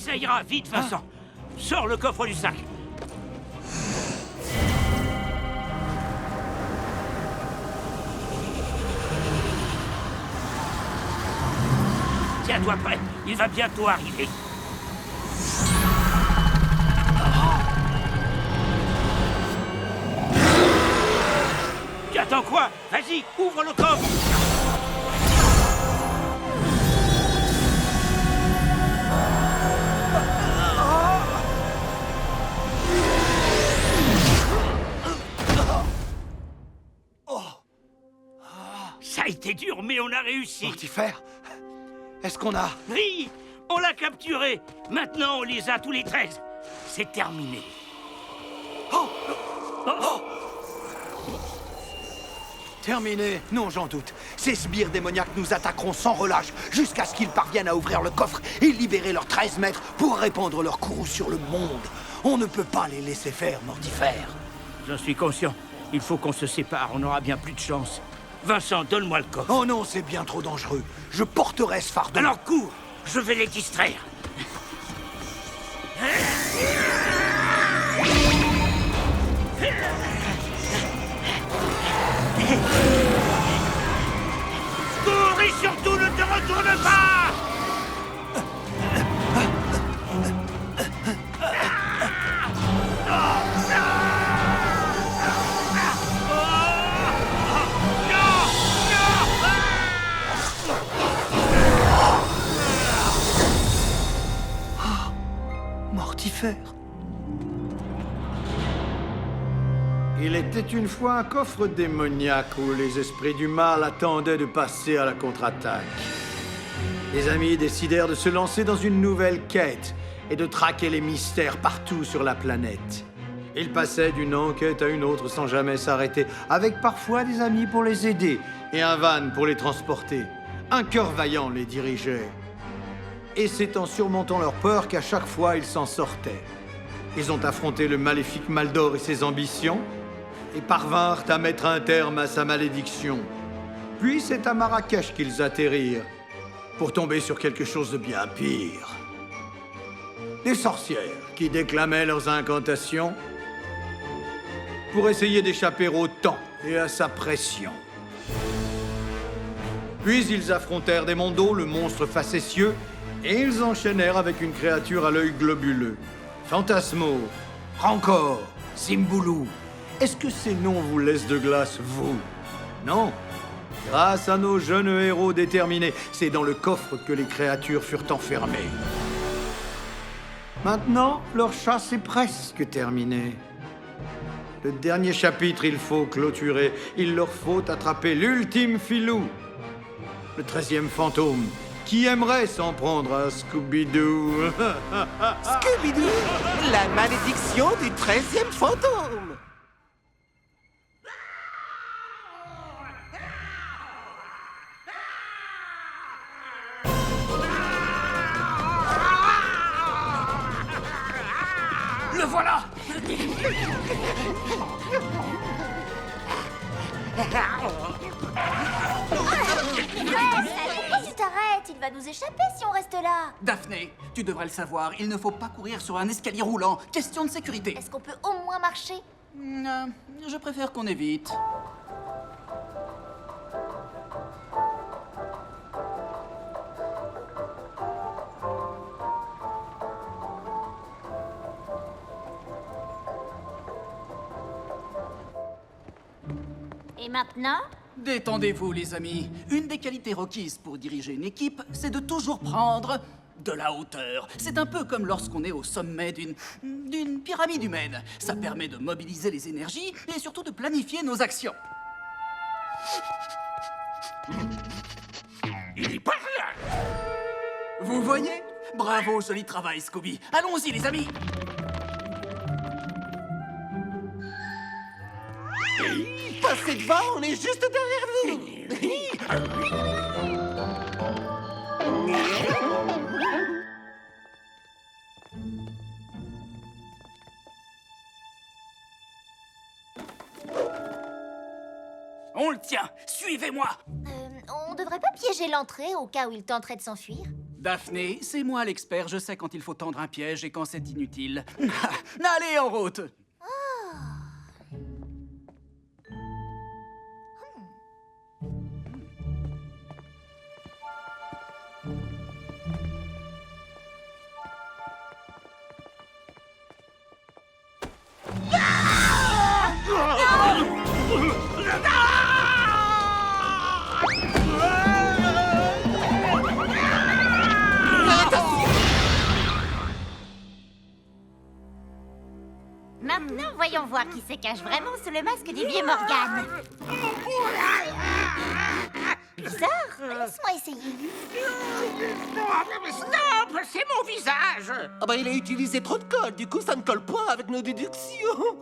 Ça ira, vite, Vincent. Sors le coffre du sac. Tiens-toi prêt, il va bientôt arriver. Tu attends quoi? Vas-y, ouvre le coffre. Ça a été dur, mais on a réussi. Mortifère, est-ce qu'on a... Oui, on l'a capturé. Maintenant, on les a tous les 13. C'est terminé. Terminé? Non, j'en doute. Ces sbires démoniaques nous attaqueront sans relâche jusqu'à ce qu'ils parviennent à ouvrir le coffre et libérer leurs 13 maîtres pour répandre leur courroux sur le monde. On ne peut pas les laisser faire, Mortifère. J'en suis conscient. Il faut qu'on se sépare, on n'aura bien plus de chance. Vincent, donne-moi le coffre. Oh non, c'est bien trop dangereux. Je porterai ce fardeau. Alors cours, je vais les distraire. Cours et surtout ne te retourne pas! Mortifère. Il était une fois un coffre démoniaque où les esprits du mal attendaient de passer à la contre-attaque. Les amis décidèrent de se lancer dans une nouvelle quête et de traquer les mystères partout sur la planète. Ils passaient d'une enquête à une autre sans jamais s'arrêter, avec parfois des amis pour les aider et un van pour les transporter. Un cœur vaillant les dirigeait. Et c'est en surmontant leur peur qu'à chaque fois ils s'en sortaient. Ils ont affronté le maléfique Maldor et ses ambitions, et parvinrent à mettre un terme à sa malédiction. Puis c'est à Marrakech qu'ils atterrirent, pour tomber sur quelque chose de bien pire. Des sorcières qui déclamaient leurs incantations pour essayer d'échapper au temps et à sa pression. Puis ils affrontèrent des mondos, le monstre facétieux, et ils enchaînèrent avec une créature à l'œil globuleux. Phantasmo, Rancor, Simboulou. Est-ce que ces noms vous laissent de glace, vous? Non. Grâce à nos jeunes héros déterminés, c'est dans le coffre que les créatures furent enfermées. Maintenant, leur chasse est presque terminée. Le dernier chapitre, il faut clôturer. Il leur faut attraper l'ultime filou, le 13e fantôme. Qui aimerait s'en prendre à Scooby-Doo? Scooby-Doo, la malédiction du 13e fantôme. Le voilà! Pourquoi tu t'arrêtes? Il va nous échapper si on reste là. Daphné, tu devrais le savoir, il ne faut pas courir sur un escalier roulant. Question de sécurité. Est-ce qu'on peut au moins marcher? Je préfère qu'on évite. Et maintenant? Détendez-vous, les amis. Une des qualités requises pour diriger une équipe, c'est de toujours prendre de la hauteur. C'est un peu comme lorsqu'on est au sommet d'une pyramide humaine. Ça permet de mobiliser les énergies et surtout de planifier nos actions. Il est par là! Vous voyez? Bravo, joli travail, Scooby. Allons-y, les amis. Passez devant, on est juste derrière vous. On le tient. Suivez-moi. On devrait pas piéger l'entrée au cas où il tenterait de s'enfuir? Daphné, c'est moi l'expert. Je sais quand il faut tendre un piège et quand c'est inutile. Allez, en route! Maintenant, voyons voir qui se cache vraiment sous le masque du vieux Morgan. Bizarre. Laisse-moi essayer. Stop! C'est mon visage! Ah bah il a utilisé trop de colle, du coup ça ne colle pas avec nos déductions.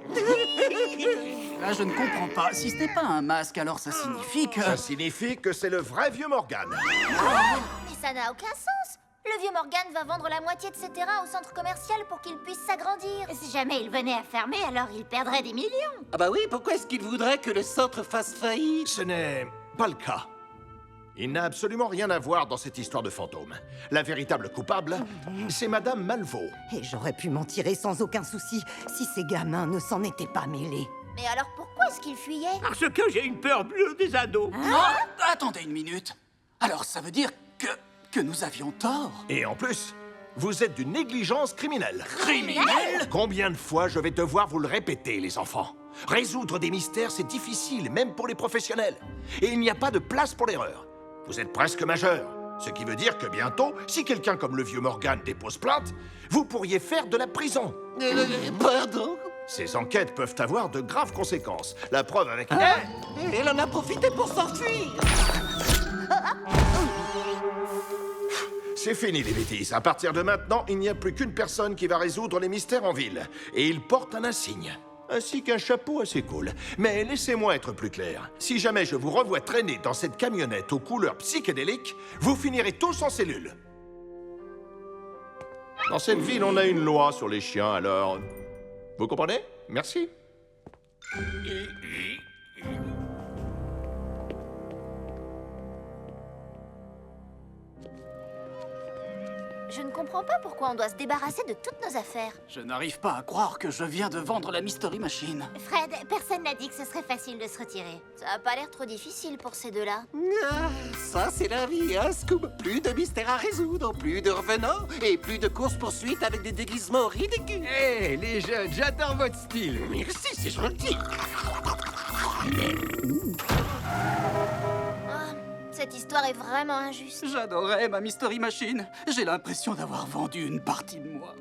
Là, je ne comprends pas. Si ce n'est pas un masque, alors ça signifie que... Ça signifie que c'est le vrai vieux Morgan. Mais ça n'a aucun sens. Le vieux Morgan va vendre la moitié de ses terrains au centre commercial pour qu'il puisse s'agrandir. Si jamais il venait à fermer, alors il perdrait des millions. Ah bah oui, pourquoi est-ce qu'il voudrait que le centre fasse faillite? Ce n'est pas le cas. Il n'a absolument rien à voir dans cette histoire de fantôme. La véritable coupable, c'est Madame Malveaux. Et j'aurais pu m'en tirer sans aucun souci si ces gamins ne s'en étaient pas mêlés. Mais alors pourquoi est-ce qu'il fuyait? Parce que j'ai une peur bleue des ados. Oh, attendez une minute. Alors, ça veut dire que nous avions tort? Et en plus, vous êtes d'une négligence criminelle. Criminel? Combien de fois je vais devoir vous le répéter, les enfants? Résoudre des mystères, c'est difficile, même pour les professionnels. Et il n'y a pas de place pour l'erreur. Vous êtes presque majeur. Ce qui veut dire que bientôt, si quelqu'un comme le vieux Morgan dépose plainte, vous pourriez faire de la prison. Pardon? Ces enquêtes peuvent avoir de graves conséquences. La preuve avec... Elle en a profité pour s'enfuir. C'est fini les bêtises. À partir de maintenant, il n'y a plus qu'une personne qui va résoudre les mystères en ville. Et il porte un insigne. Ainsi qu'un chapeau assez cool. Mais laissez-moi être plus clair. Si jamais je vous revois traîner dans cette camionnette aux couleurs psychédéliques, vous finirez tous en cellule. Dans cette ville, on a une loi sur les chiens, alors... Vous comprenez? Merci. Je ne comprends pas pourquoi on doit se débarrasser de toutes nos affaires. Je n'arrive pas à croire que je viens de vendre la Mystery Machine. Fred, personne n'a dit que ce serait facile de se retirer. Ça a pas l'air trop difficile pour ces deux-là. Ah, ça c'est la vie, hein, Scoob? Plus de mystères à résoudre, plus de revenants et plus de courses-poursuites avec des déguisements ridicules. Hé, les jeunes, j'adore votre style. Merci, c'est gentil. Cette histoire est vraiment injuste. J'adorais ma Mystery Machine. J'ai l'impression d'avoir vendu une partie de moi.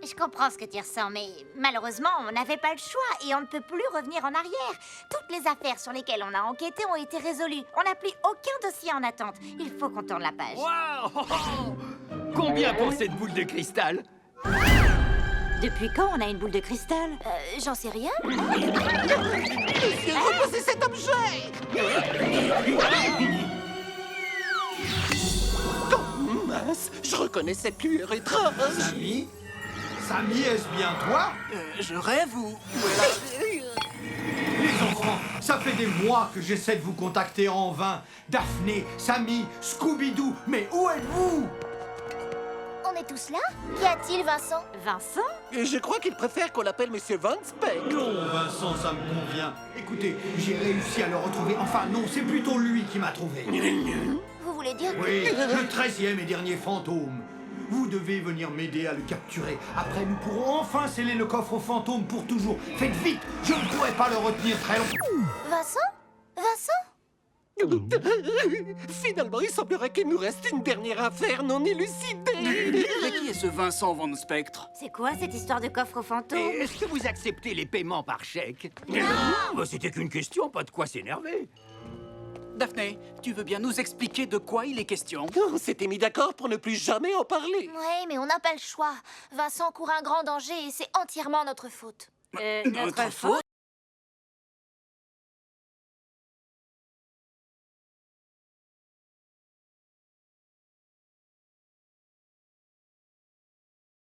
Je comprends ce que tu ressens, mais malheureusement, on n'avait pas le choix et on ne peut plus revenir en arrière. Toutes les affaires sur lesquelles on a enquêté ont été résolues. On n'a plus aucun dossier en attente. Il faut qu'on tourne la page. Waouh! Combien pour cette boule de cristal? Depuis quand on a une boule de cristal? J'en sais rien. Monsieur, reposez cet objet! Oh mince, je reconnais cette lueur étrange. Samy? Samy, est-ce bien toi? Je rêve ou Les enfants, ça fait des mois que j'essaie de vous contacter en vain. Daphné, Samy, Scooby-Doo, mais où êtes-vous? On est tous là? Qu'y a-t-il, Vincent? Vincent? Et je crois qu'il préfère qu'on l'appelle Monsieur Van Spectre. Non, Vincent, ça me convient. Écoutez, j'ai réussi à le retrouver. Enfin, non, c'est plutôt lui qui m'a trouvé. Vous voulez dire que... Oui, le 13e et dernier fantôme. Vous devez venir m'aider à le capturer. Après, nous pourrons enfin sceller le coffre aux fantômes pour toujours. Faites vite, je ne pourrai pas le retenir très longtemps. Vincent? Vincent? Finalement, il semblerait qu'il nous reste une dernière affaire non élucidée. Mais qui est ce Vincent Van Spectre? C'est quoi cette histoire de coffre aux fantômes? Est-ce que vous acceptez les paiements par chèque? C'était qu'une question, pas de quoi s'énerver. Daphné, tu veux bien nous expliquer de quoi il est question? On s'était mis d'accord pour ne plus jamais en parler. Ouais, mais on n'a pas le choix. Vincent court un grand danger et c'est entièrement notre faute. Notre faute?